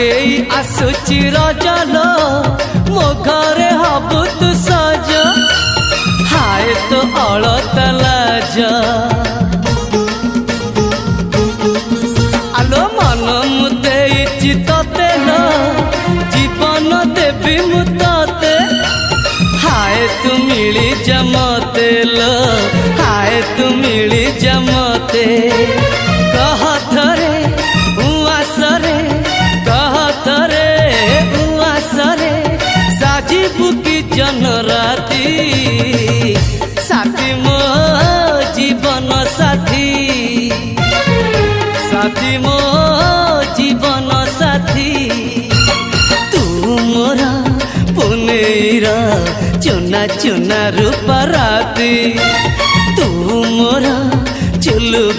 आखेई आसुची रजलो मो घरे हबु तु सज हाय तो अलत लाज आलो मन मुते चितते न जीवन देवी मुते हाय तू मिली जमते लो हाय तू मिली जमते कह थरे उआसरे कह थरे उआसरे साजिबु की जन राती साथी मो जीवन साथी साथी मो जीवन साथी तू मोरा पुनेरा चुना चुना रूप राती तू मोरा चुलु